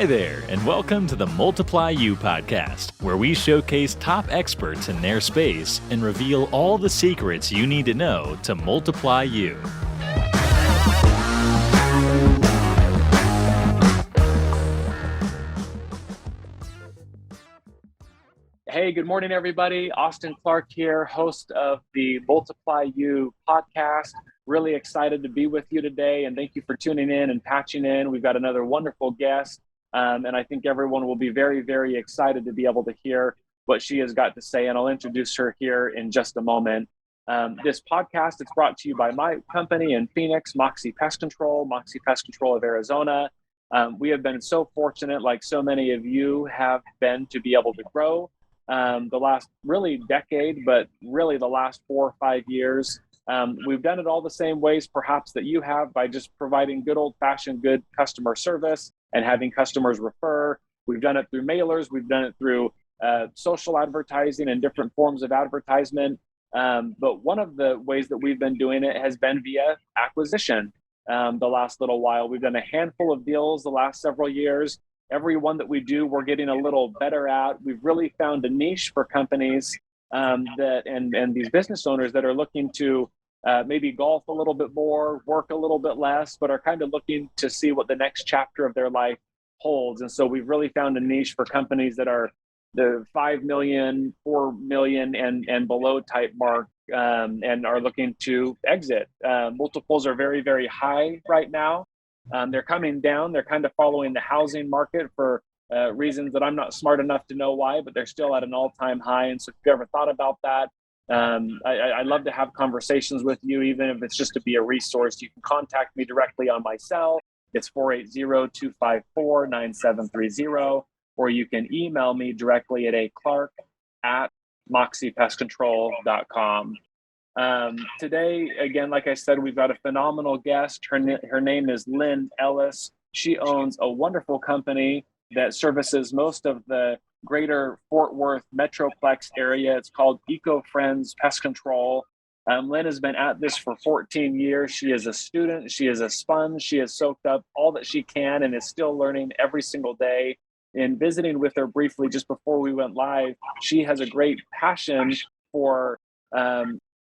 Hi there, and welcome to the Multiply You podcast, where we showcase top experts in their space and reveal all the secrets you need to know to multiply you. Hey, good morning, everybody. Austin Clark here, host of the Multiply You podcast. Really excited to be with you today, and thank you for tuning in and patching in. We've got another wonderful guest, and I think everyone will be very, very excited to be able to hear what she has got to say, and I'll introduce her here in just a moment. This podcast is brought to you by my company in Phoenix, Moxie Pest Control of Arizona. We have been so fortunate, like so many of you have been, to be able to grow the last really decade, but really the last 4 or 5 years. We've done it all the same ways perhaps that you have, by just providing good old-fashioned good customer service and having customers refer. We've done it through mailers. We've done it through social advertising and different forms of advertisement. But one of the ways that we've been doing it has been via acquisition. The last little while, we've done a handful of deals the last several years. Every one that we do, we're getting a little better at. We've really found a niche for companies and these business owners that are looking to maybe golf a little bit more, work a little bit less, but are kind of looking to see what the next chapter of their life holds. And so we've really found a niche for companies that are the 5 million, 4 million and below type mark, and are looking to exit. Multiples are very, very high right now. They're coming down. They're kind of following the housing market for reasons that I'm not smart enough to know why, but they're still at an all-time high. And so if you ever thought about that, I love to have conversations with you, even if it's just to be a resource. You can contact me directly on my cell. It's 480-254-9730, or you can email me directly at clark@moxiepestcontrol.com. Today, again, like I said, we've got a phenomenal guest. Her name is Lin Ellis. She owns a wonderful company that services most of the greater Fort Worth Metroplex area. It's called Eco Friends Pest Control. Lin has been at this for 14 years. She is a student. She is a sponge. She has soaked up all that she can and is still learning every single day. In visiting with her briefly just before we went live, she has a great passion for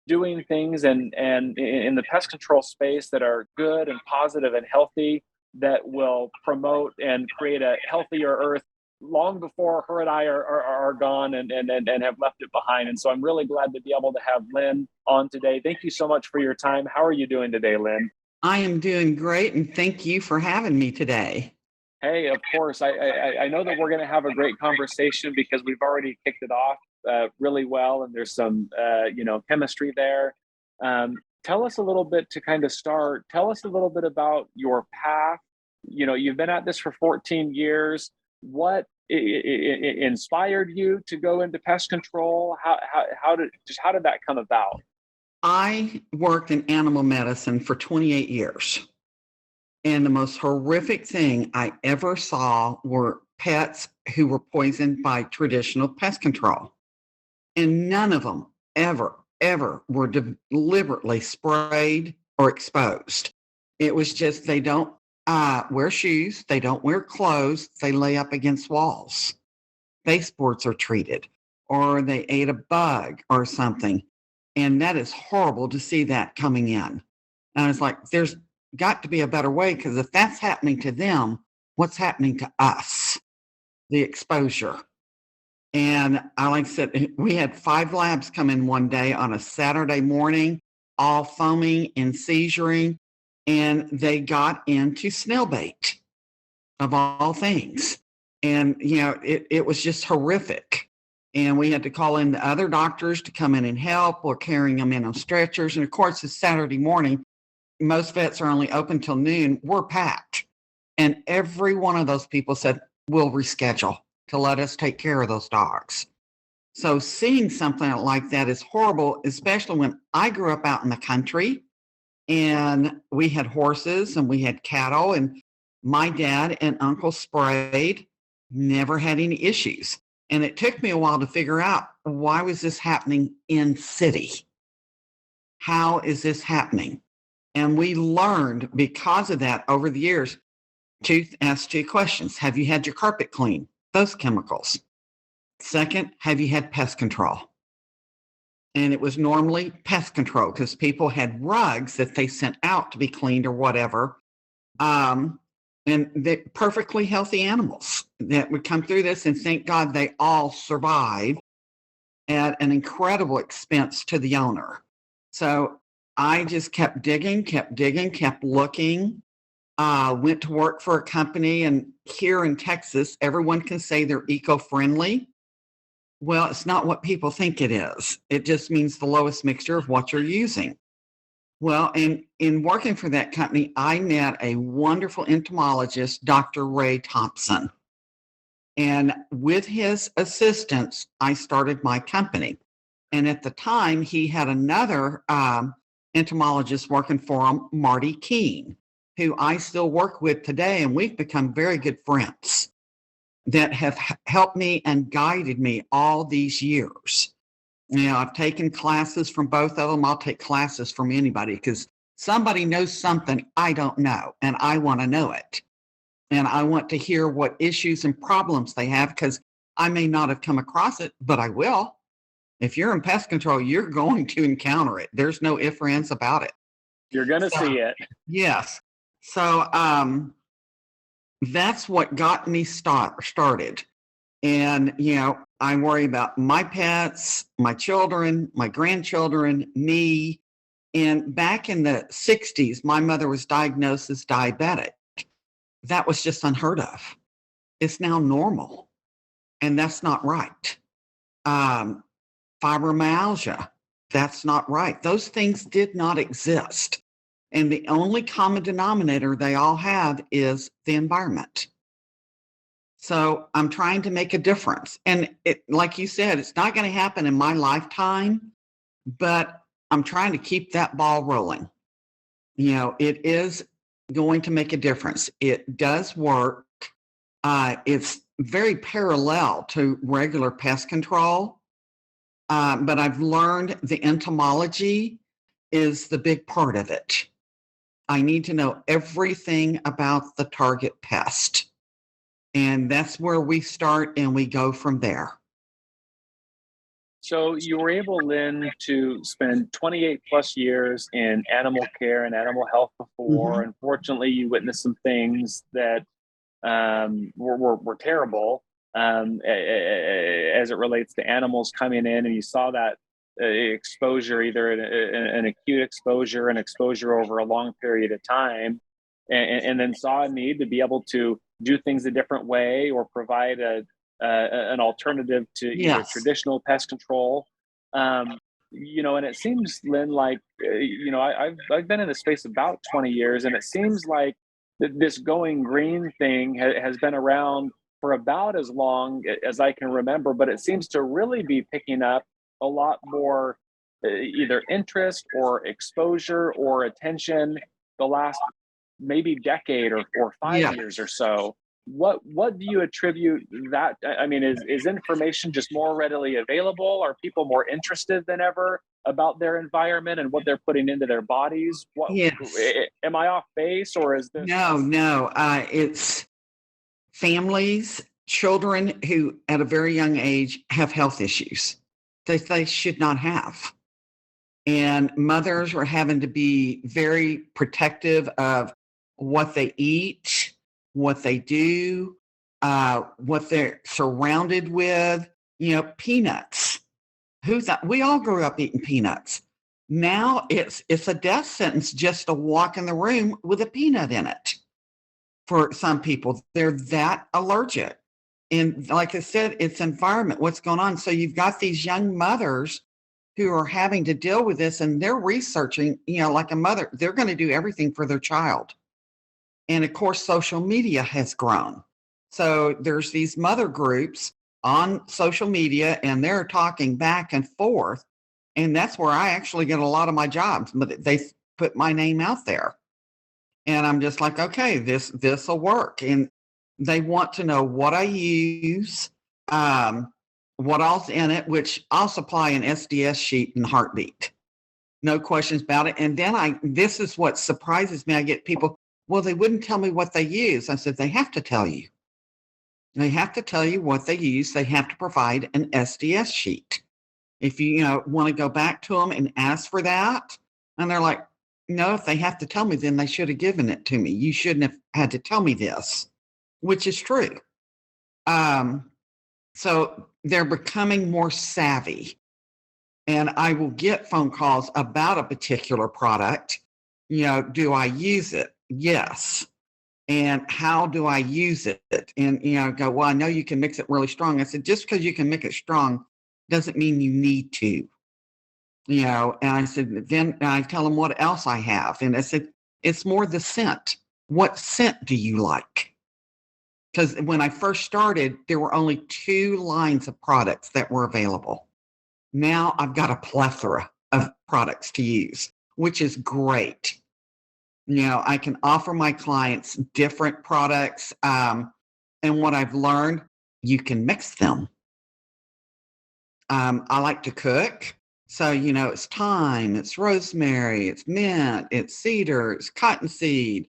doing things and in the pest control space that are good and positive and healthy, that will promote and create a healthier earth long before her and I are gone and have left it behind. And so I'm really glad to be able to have Lin on today. Thank you so much for your time. How are you doing today, Lin? I am doing great, and thank you for having me today. Hey, of course. I know that we're going to have a great conversation because we've already kicked it off really well, and there's some chemistry there. Tell us a little bit to kind of start. Tell us a little bit about your path. You've been at this for 14 years. What inspired you to go into pest control? How did that come about? I worked in animal medicine for 28 years. And the most horrific thing I ever saw were pets who were poisoned by traditional pest control. And none of them ever were deliberately sprayed or exposed. It was just, they don't wear shoes, they don't wear clothes, they lay up against walls. Baseboards are treated, or they ate a bug or something. And that is horrible to see that coming in. And I was like, there's got to be a better way, because if that's happening to them, what's happening to us? The exposure. And like I said, we had 5 labs come in one day on a Saturday morning, all foaming and seizuring, and they got into snail bait, of all things. And, it was just horrific. And we had to call in the other doctors to come in and help, or carrying them in on stretchers. And of course, it's Saturday morning. Most vets are only open till noon. We're packed. And every one of those people said, we'll reschedule to let us take care of those dogs. So seeing something like that is horrible, especially when I grew up out in the country and we had horses and we had cattle, and my dad and uncle sprayed, never had any issues. And it took me a while to figure out, why was this happening in city? How is this happening? And we learned because of that over the years, Ask two questions. Have you had your carpet cleaned? Those chemicals. Second, have you had pest control? And it was normally pest control because people had rugs that they sent out to be cleaned or whatever. And they're perfectly healthy animals that would come through this, and thank God they all survived at an incredible expense to the owner. So I just kept digging, kept looking. Went to work for a company, and here in Texas, everyone can say they're eco-friendly. Well, it's not what people think it is. It just means the lowest mixture of what you're using. Well, and in working for that company, I met a wonderful entomologist, Dr. Ray Thompson. And with his assistance, I started my company. And at the time, he had another entomologist working for him, Marty Keene, who I still work with today. And we've become very good friends that have helped me and guided me all these years. You know, I've taken classes from both of them. I'll take classes from anybody because somebody knows something I don't know, and I want to know it. And I want to hear what issues and problems they have because I may not have come across it, but I will. If you're in pest control, you're going to encounter it. There's no ifs or ands about it. You're going to see it. Yes. So that's what got me started. And, you know, I worry about my pets, my children, my grandchildren, me. And back in the 60s, my mother was diagnosed as diabetic. That was just unheard of. It's now normal. And that's not right. Fibromyalgia, that's not right. Those things did not exist. And the only common denominator they all have is the environment. So I'm trying to make a difference. And it, like you said, it's not going to happen in my lifetime, but I'm trying to keep that ball rolling. You know, it is going to make a difference. It does work. It's very parallel to regular pest control. But I've learned the entomology is the big part of it. I need to know everything about the target pest. And that's where we start and we go from there. So you were able, Lynn, to spend 28 plus years in animal care and animal health before. Mm-hmm. Unfortunately, you witnessed some things that were terrible as it relates to animals coming in, and you saw that exposure, either an acute exposure, an exposure over a long period of time, and then saw a need to be able to do things a different way or provide an alternative to either traditional pest control. You know, and it seems, Lynn, like, you know, I've been in the space about 20 years, and it seems like this going green thing has been around for about as long as I can remember, but it seems to really be picking up a lot more either interest or exposure or attention the last maybe decade or 5 years or so. What do you attribute that? I mean, is information just more readily available? Are people more interested than ever about their environment and what they're putting into their bodies? Am I off base, or is this? No. It's families, children who at a very young age have health issues that they should not have. And mothers are having to be very protective of what they eat, what they do, what they're surrounded with. You know, peanuts. We all grew up eating peanuts. Now it's a death sentence just to walk in the room with a peanut in it. For some people, they're that allergic. And like I said, it's environment, what's going on. So you've got these young mothers who are having to deal with this, and they're researching, you know, like a mother, they're going to do everything for their child. And of course, social media has grown. So there's these mother groups on social media, and they're talking back and forth. And that's where I actually get a lot of my jobs, but they put my name out there. And I'm just like, okay, this will work. And they want to know what I use, what all's in it, which I'll supply an SDS sheet in a heartbeat. No questions about it. And then this is what surprises me. I get people, Well, they wouldn't tell me what they use. I said, they have to tell you. They have to tell you what they use. They have to provide an SDS sheet. If you want to go back to them and ask for that, and they're like, no, if they have to tell me, then they should have given it to me. You shouldn't have had to tell me this, which is true. So they're becoming more savvy. And I will get phone calls about a particular product. Do I use it? Yes. And how do I use it? And, go, well, I know you can mix it really strong. I said, just because you can make it strong doesn't mean you need to. And I said, then I tell them what else I have. And I said, it's more the scent. What scent do you like? Because when I first started, there were only 2 lines of products that were available. Now I've got a plethora of products to use, which is great. I can offer my clients different products. And what I've learned, you can mix them. I like to cook. So, it's thyme, it's rosemary, it's mint, it's cedar, it's cottonseed,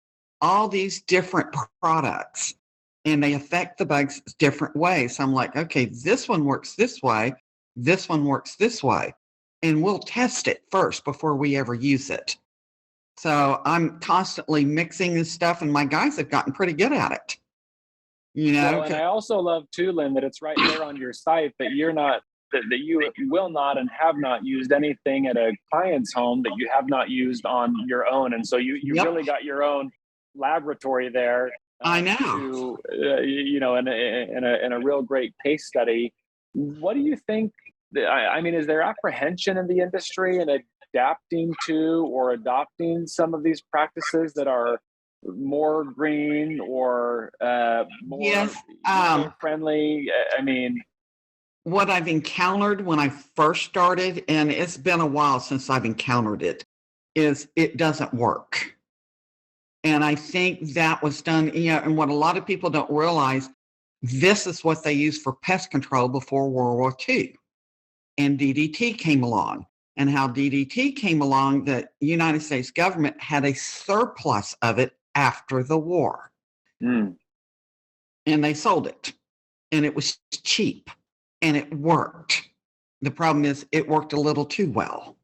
all these different products. And they affect the bugs different ways. So I'm like, okay, this one works this way. This one works this way. And we'll test it first before we ever use it. So I'm constantly mixing this stuff, and my guys have gotten pretty good at it. Well, and I also love too, Lynn, that it's right there on your site that you're not, that you will not and have not used anything at a client's home that you have not used on your own. And so you Yep. really got your own laboratory there. I know. In a real great case study. What do you think? I mean, is there apprehension in the industry and adapting to or adopting some of these practices that are more green or more Yes. friendly? I mean, What I've encountered when I first started, and it's been a while since I've encountered it, is it doesn't work. And I think that was done, and what a lot of people don't realize, this is what they used for pest control before World War II. And DDT came along. And how DDT came along, the United States government had a surplus of it after the war. And they sold it. And it was cheap. And it worked. The problem is it worked a little too well.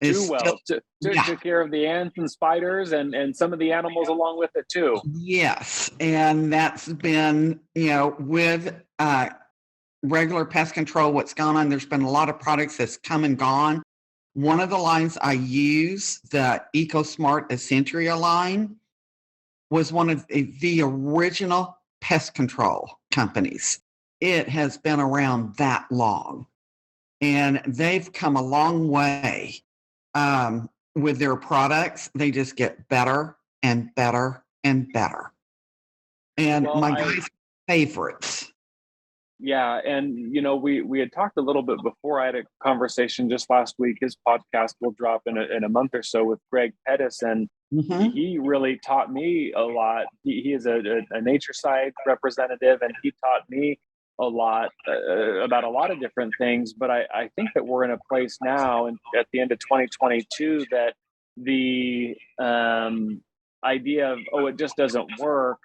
Took care of the ants and spiders and some of the animals along with it too. Yes. And that's been, with regular pest control, what's gone on, there's been a lot of products that's come and gone. One of the lines I use, the EcoSmart Essentia line, was one of the original pest control companies. It has been around that long. And they've come a long way with their products. They just get better and better and better. And my guys' favorites. Yeah, and we had talked a little bit before. I had a conversation just last week. His podcast will drop in a month or so with Greg Pettis, and he really taught me a lot. He is a nature side representative, and he taught me a lot about a lot of different things. But I think that we're in a place now, and at the end of 2022, that the idea of it just doesn't work.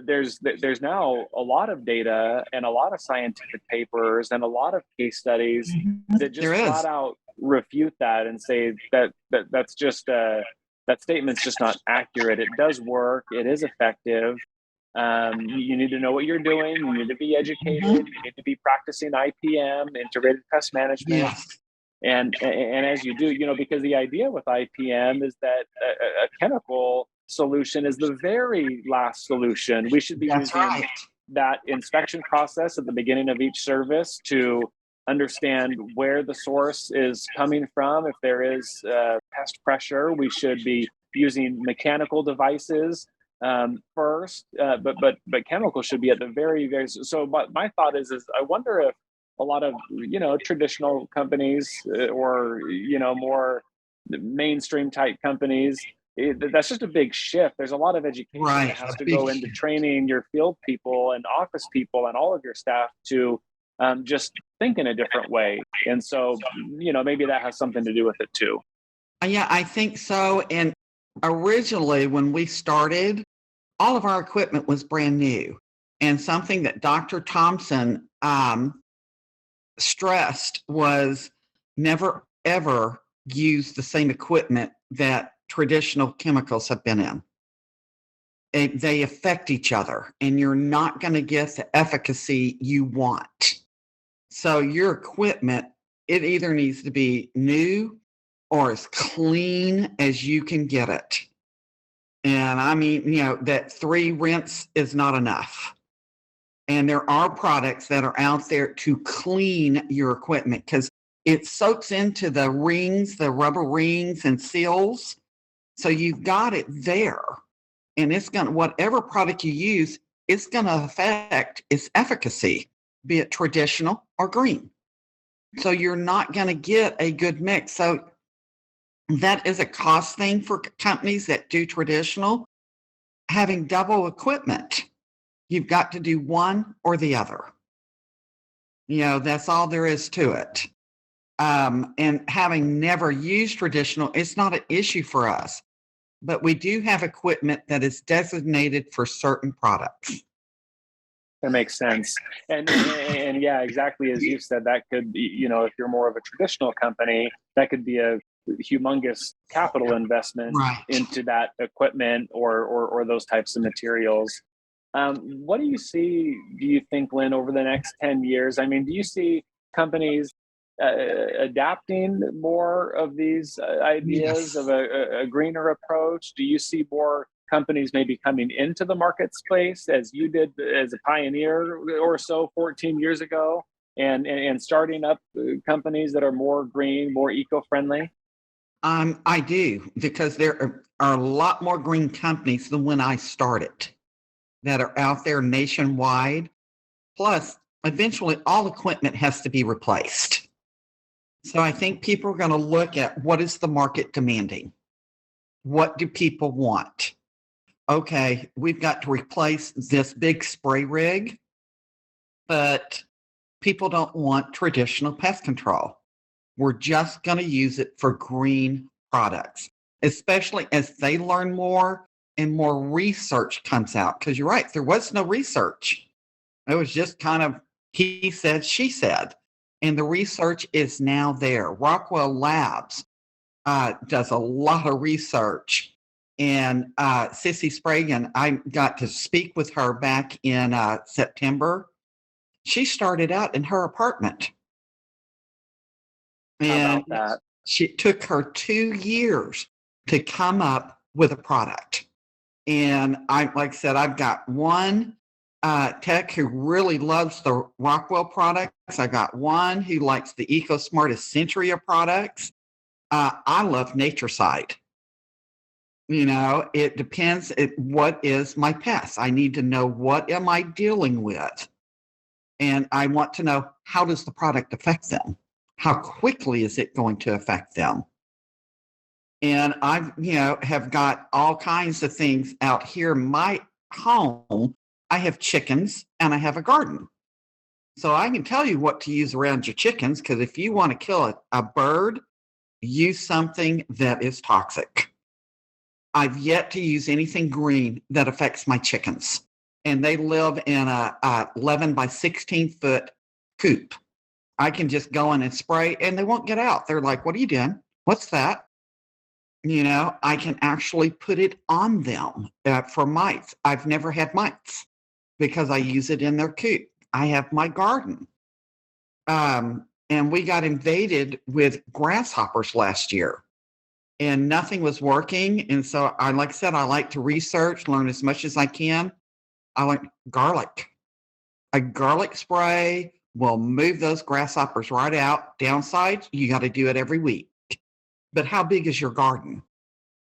There's now a lot of data and a lot of scientific papers and a lot of case studies that just flat out refute that and say that's just that statement's just not accurate. It does work. It is effective. You need to know what you're doing. You need to be educated. You need to be practicing IPM, integrated pest management. Yes. And as you do, because the idea with IPM is that a chemical solution is the very last solution. We should be using that inspection process at the beginning of each service to understand where the source is coming from. If there is pest pressure, we should be using mechanical devices first, but chemical should be at the very, very. So my thought is I wonder if a lot of traditional companies or more mainstream type companies, that's just a big shift. There's a lot of education that has to go into training your field people and office people and all of your staff to just think in a different way. And so, maybe that has something to do with it too. Yeah, I think so. And Originally, when we started, all of our equipment was brand new. And something that Dr. Thompson stressed was never, ever use the same equipment that traditional chemicals have been in. They affect each other, and you're not going to get the efficacy you want. So your equipment, it either needs to be new or as clean as you can get it. And I mean, that 3 rinse is not enough. And there are products that are out there to clean your equipment because it soaks into the rings, the rubber rings and seals. So you've got it there. And it's going to, whatever product you use, it's going to affect its efficacy, be it traditional or green. So you're not going to get a good mix. So that is a cost thing for companies that do traditional. Having double equipment, you've got to do one or the other. That's all there is to it. And having never used traditional, it's not an issue for us. But we do have equipment that is designated for certain products. That makes sense. And yeah, exactly as you said, that could be, if you're more of a traditional company, that could be a humongous capital investment into that equipment or those types of materials. What do you think, Lynn, over the next 10 years? I mean, do you see companies adapting more of these ideas of a greener approach? Do you see more companies maybe coming into the market space as you did as a pioneer or so 14 years ago and starting up companies that are more green, more eco-friendly? I do, because there are a lot more green companies than when I started that are out there nationwide. Plus, eventually all equipment has to be replaced. So I think people are going to look at what is the market demanding? What do people want? Okay, we've got to replace this big spray rig, but people don't want traditional pest control. We're just going to use it for green products, especially as they learn more and more research comes out. Because you're right, there was no research. It was just kind of he said, she said. And the research is now there. Rockwell Labs does a lot of research. And Sissy Spragan, I got to speak with her back in September. She started out in her apartment. And it took her 2 years to come up with a product. And like I said, I've got one tech who really loves the Rockwell products. I got one who likes the EcoSmart Essentia products. I love Natureside. It depends what is my pest. I need to know what am I dealing with. And I want to know, how does the product affect them? How quickly is it going to affect them? And I've, have got all kinds of things out here in my home. I have chickens and I have a garden. So I can tell you what to use around your chickens, because if you want to kill a bird, use something that is toxic. I've yet to use anything green that affects my chickens. And they live in a 11 by 16 foot coop. I can just go in and spray and they won't get out. They're like, what are you doing? What's that? I can actually put it on them for mites. I've never had mites because I use it in their coop. I have my garden. And we got invaded with grasshoppers last year and nothing was working. And so like I said, I like to research, learn as much as I can. I like garlic. A garlic spray will move those grasshoppers right out. Downside, you got to do it every week. But how big is your garden?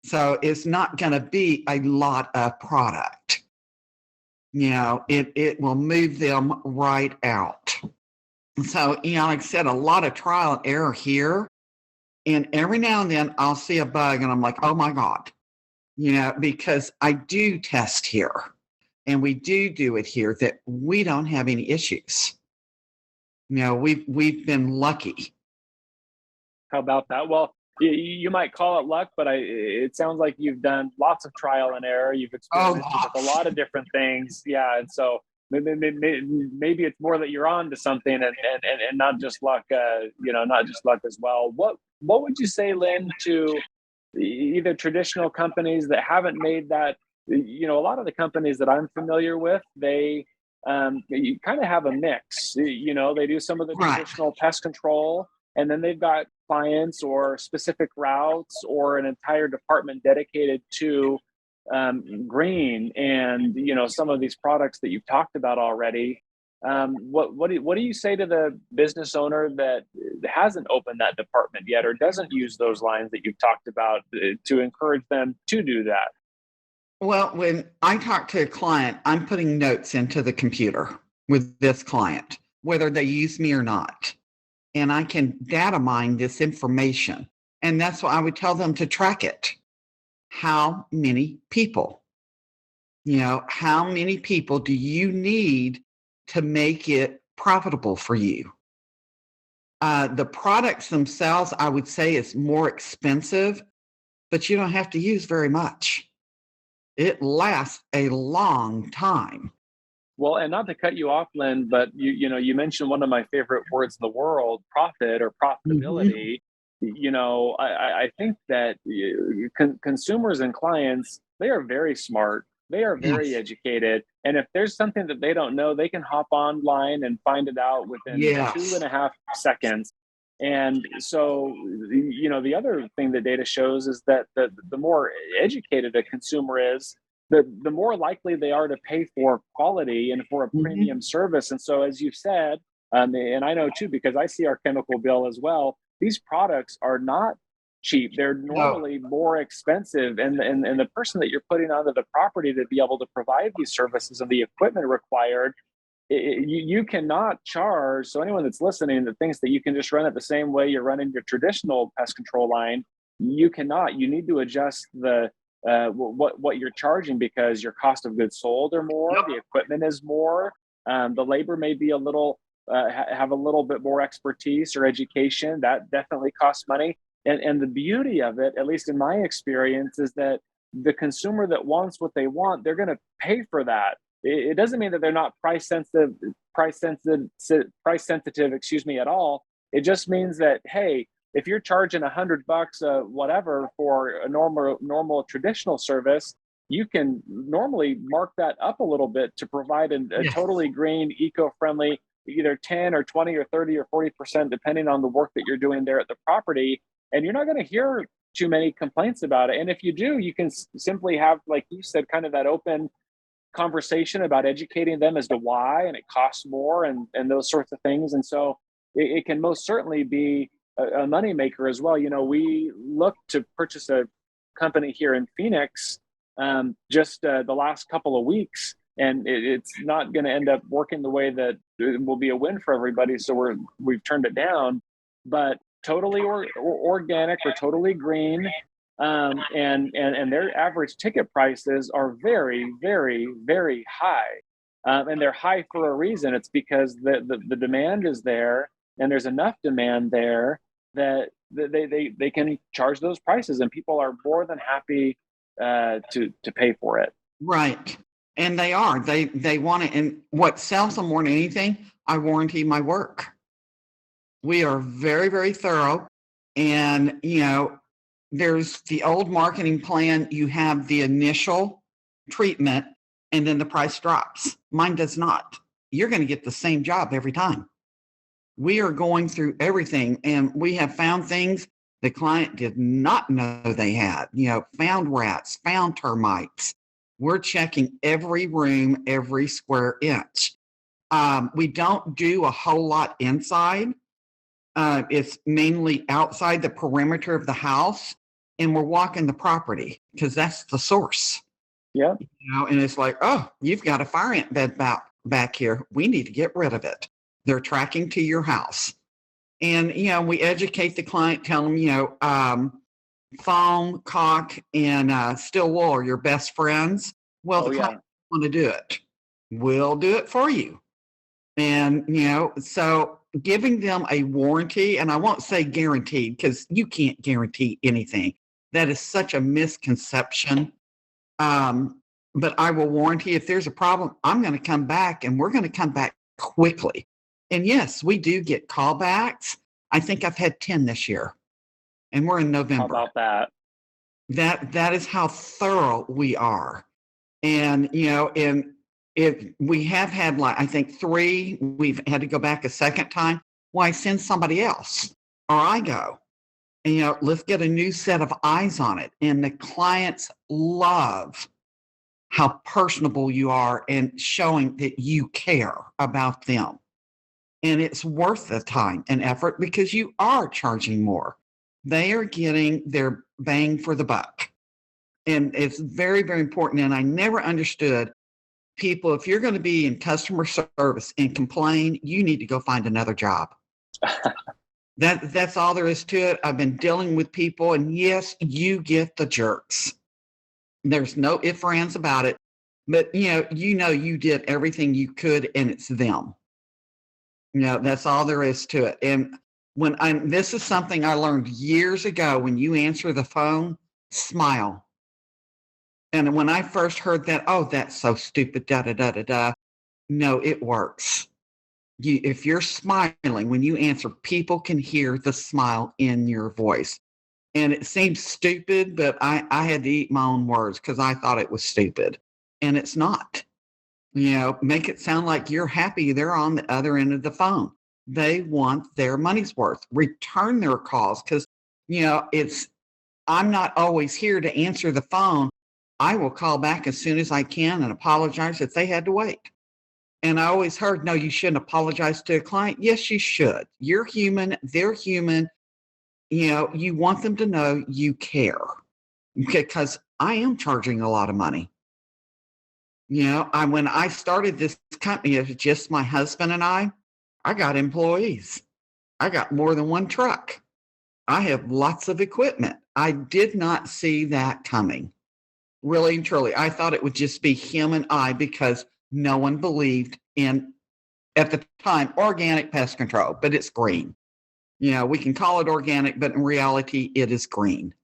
So it's not going to be a lot of product. It will move them right out. So, like I said, a lot of trial and error here. And every now and then I'll see a bug and I'm like, oh my God, because I do test here and we do it here that we don't have any issues. We've been lucky. How about that? Well, you might call it luck, but it sounds like you've done lots of trial and error. You've Oh, experimented with a lot of different things. Yeah. And so maybe it's more that you're on to something and not just luck, not just luck as well. What would you say, Lynn, to either traditional companies that haven't made that, a lot of the companies that I'm familiar with, they, you kind of have a mix, they do some of the right. traditional pest control, and then they've got clients or specific routes or an entire department dedicated to green and some of these products that you've talked about already. What do you say to the business owner that hasn't opened that department yet or doesn't use those lines that you've talked about to encourage them to do that? Well, when I talk to a client, I'm putting notes into the computer with this client, whether they use me or not. And I can data mine this information. And that's why I would tell them to track it. How many people? How many people do you need to make it profitable for you? The products themselves, I would say, is more expensive, but you don't have to use very much. It lasts a long time. Well, and not to cut you off, Lynn, but you mentioned one of my favorite words in the world, profit or profitability. I think that consumers and clients, they are very smart. They are very Yes. educated. And if there's something that they don't know, they can hop online and find it out within Yes. 2.5 seconds. And so, the other thing that data shows is that the more educated a consumer is, the more likely they are to pay for quality and for a Mhm. premium service. And so, as you've said, and I know too, because I see our chemical bill as well, these products are not cheap. They're No. normally more expensive. And the person that you're putting onto the property to be able to provide these services and the equipment required, you cannot charge. So anyone that's listening that thinks that you can just run it the same way you're running your traditional pest control line, you cannot. You need to adjust the what you're charging because your cost of goods sold are more, Yep. the equipment is more, the labor may be a little have a little bit more expertise or education. That definitely costs money. And the beauty of it, at least in my experience, is that the consumer that wants what they want, they're going to pay for that. It doesn't mean that they're not price sensitive, excuse me, at all. It just means that, hey, if you're charging $100, whatever, for a normal traditional service, you can normally mark that up a little bit to provide a Yes. totally green, eco-friendly, either 10 or 20 or 30 or 40%, depending on the work that you're doing there at the property. And you're not going to hear too many complaints about it. And if you do, you can simply have, like you said, kind of that open conversation about educating them as to why and it costs more and those sorts of things. And so it can most certainly be a moneymaker as well. We look to purchase a company here in Phoenix just the last couple of weeks, and it's not going to end up working the way that it will be a win for everybody. So we've turned it down, but totally organic or totally green. And their average ticket prices are very, very, very high. And they're high for a reason. It's because the demand is there and there's enough demand there that they can charge those prices and people are more than happy to pay for it. Right. And they are. They want it. And what sells them more than anything, I warranty my work. We are very, very thorough. And, there's the old marketing plan. You have the initial treatment and then the price drops. Mine does not. You're going to get the same job every time. We are going through everything and we have found things the client did not know they had, found rats, found termites. We're checking every room, every square inch. We don't do a whole lot inside. It's mainly outside the perimeter of the house, and we're walking the property because that's the source. Yeah. And it's like, oh, you've got a fire ant bed back here. We need to get rid of it. They're tracking to your house. And, we educate the client, tell them, foam, caulk, and steel wool are your best friends. Well, the client want to do it. We'll do it for you. And, so giving them a warranty, and I won't say guaranteed because you can't guarantee anything. That is such a misconception. But I will warranty if there's a problem, I'm going to come back and we're going to come back quickly. And yes, we do get callbacks. I think I've had 10 this year, and we're in November. How about that? That is how thorough we are. And, and if we have had, like, I think 3, we've had to go back a second time. Well, I send somebody else, or I go, and, let's get a new set of eyes on it. And the clients love how personable you are and showing that you care about them. And it's worth the time and effort because you are charging more. They are getting their bang for the buck. And it's very, very important. And I never understood people, if you're going to be in customer service and complain, you need to go find another job. That's all there is to it. I've been dealing with people, and yes, you get the jerks. There's no ifs or ands about it. But, you did everything you could, and it's them. That's all there is to it. And this is something I learned years ago. When you answer the phone, smile. And when I first heard that, oh, that's so stupid, da, da, da, da, da. No, it works. If you're smiling, when you answer, people can hear the smile in your voice. And it seems stupid, but I had to eat my own words because I thought it was stupid. And it's not. Make it sound like you're happy they're on the other end of the phone. They want their money's worth. Return their calls because, I'm not always here to answer the phone. I will call back as soon as I can and apologize if they had to wait. And I always heard, no, you shouldn't apologize to a client. Yes, you should. You're human. They're human. You want them to know you care, because I am charging a lot of money. When I started this company, it was just my husband and I got employees. I got more than one truck. I have lots of equipment. I did not see that coming. Really and truly. I thought it would just be him and I because no one believed in, at the time, organic pest control, but it's green. We can call it organic, but in reality, it is green.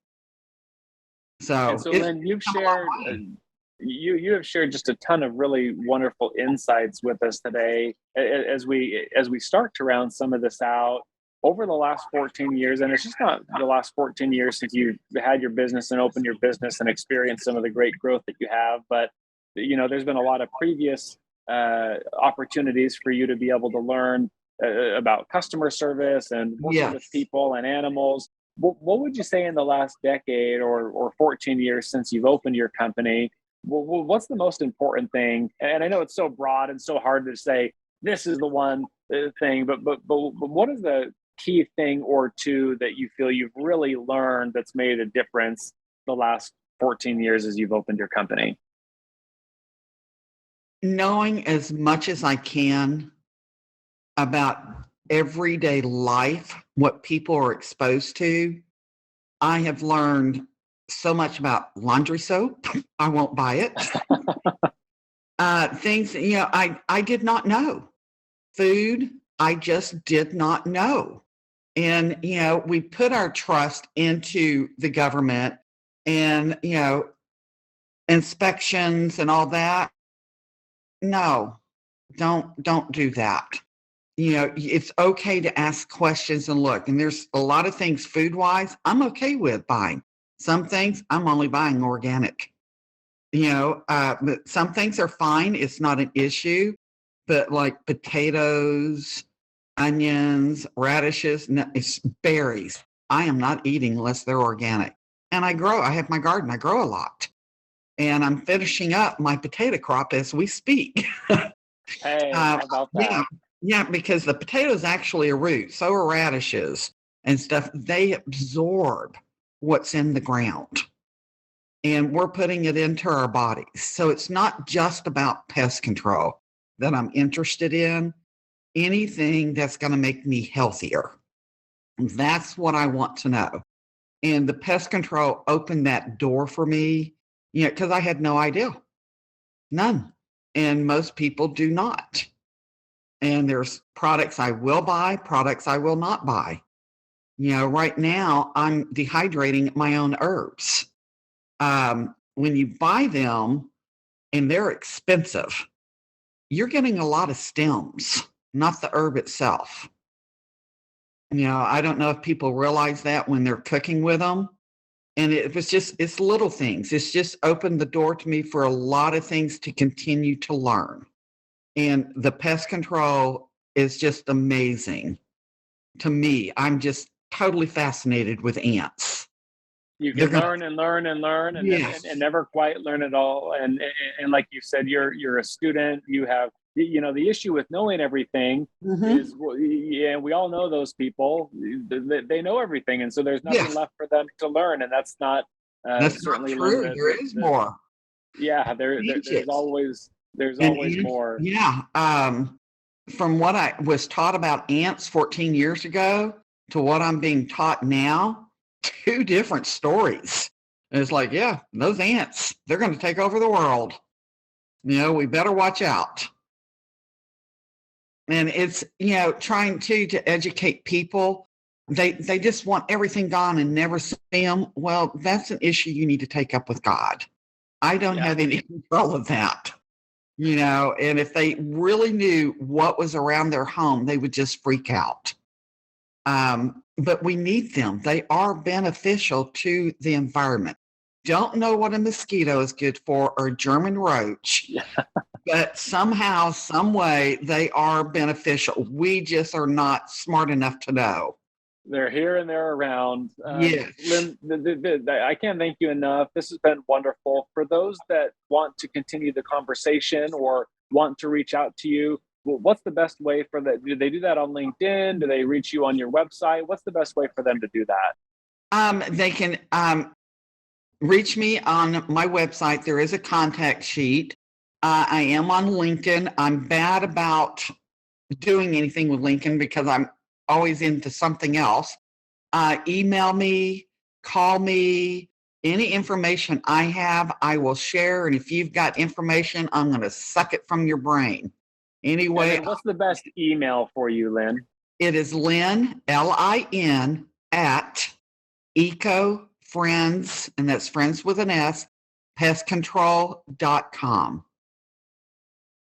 So Lynn, you have shared just a ton of really wonderful insights with us today as we start to round some of this out. Over the last 14 years, and it's just not the last 14 years since you had your business and opened your business and experienced some of the great growth that you have, but there's been a lot of previous opportunities for you to be able to learn about customer service and working with people and animals. What would you say in the last decade or 14 years since you've opened your company? What's the most important thing? And I know it's so broad and so hard to say this is the one thing, but what is the key thing or two that you feel you've really learned that's made a difference the last 14 years as you've opened your company? Knowing as much as I can about everyday life, what people are exposed to. I have learned so much about laundry soap. I won't buy it. Things, I did not know. Food, I just did not know. And, we put our trust into the government and, inspections and all that. No, don't do that. It's okay to ask questions and look. And there's a lot of things food-wise I'm okay with buying. Some things I'm only buying organic. But some things are fine. It's not an issue. But like potatoes, onions, radishes, it's berries. I am not eating unless they're organic. And I have my garden. I grow a lot. And I'm finishing up my potato crop as we speak. Hey, how about that? Yeah, because the potato is actually a root. So are radishes and stuff. They absorb what's in the ground. And we're putting it into our bodies. So it's not just about pest control that I'm interested in. Anything that's going to make me healthier. That's what I want to know. And the pest control opened that door for me, because I had no idea. None. And most people do not. And there's products I will buy, products I will not buy. Right now I'm dehydrating my own herbs. When you buy them and they're expensive, you're getting a lot of stems, not the herb itself. I don't know if people realize that when they're cooking with them. And it's little things. It's just opened the door to me for a lot of things to continue to learn. And the pest control is just amazing to me. I'm just totally fascinated with ants. You can learn and learn and learn Yes. and never quite learn it all. And like you said, you're a student. You have, the issue with knowing everything is, we all know those people. They know everything, and so there's nothing left for them to learn, and that's not that's certainly not true. There is more. Yeah, there's always more. Yeah. From what I was taught about ants 14 years ago to what I'm being taught now, two different stories. And it's like, yeah, those ants, they're going to take over the world. We better watch out. And it's, trying to educate people. They just want everything gone and never see them. Well, that's an issue you need to take up with God. I don't have any control of that. And if they really knew what was around their home, they would just freak out. But we need them. They are beneficial to the environment. Don't know what a mosquito is good for or a German roach, but somehow, some way, they are beneficial. We just are not smart enough to know. They're here and they're around. Yes. Lynn, I can't thank you enough. This has been wonderful. For those that want to continue the conversation or want to reach out to you, what's the best way for that? Do they do that on LinkedIn? Do they reach you on your website? What's the best way for them to do that? They can reach me on my website. There is a contact sheet. I am on LinkedIn. I'm bad about doing anything with LinkedIn because I'm always into something else. Email me, call me. Any information I have, I will share. And if you've got information, I'm going to suck it from your brain. Anyway. What's the best email for you, Lynn? It is Lin, Lin, at ecofriends, and that's friends with an S, pestcontrol.com.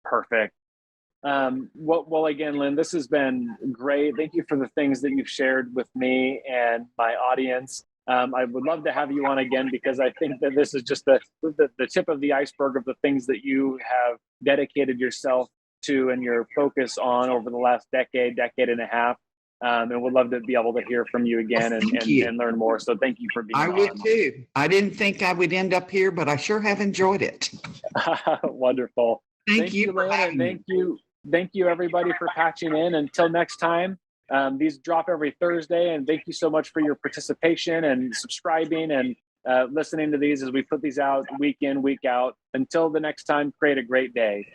Perfect. Well, again, Lynn, this has been great. Thank you for the things that you've shared with me and my audience. I would love to have you on again because I think that this is just the tip of the iceberg of the things that you have dedicated yourself to and your focus on over the last decade and a half. And would love to be able to hear from you again and learn more. So thank you for being on. I would too. I didn't think I would end up here, but I sure have enjoyed it. Wonderful. Thank you, Lynn, and thank you everybody for patching in. Until next time, these drop every Thursday, and thank you so much for your participation and subscribing and listening to these as we put these out week in, week out. Until the next time, create a great day.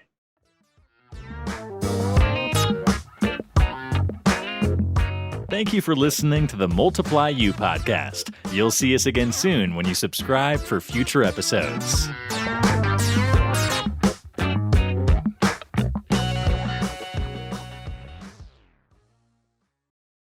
Thank you for listening to the Multiply You podcast. You'll see us again soon when you subscribe for future episodes.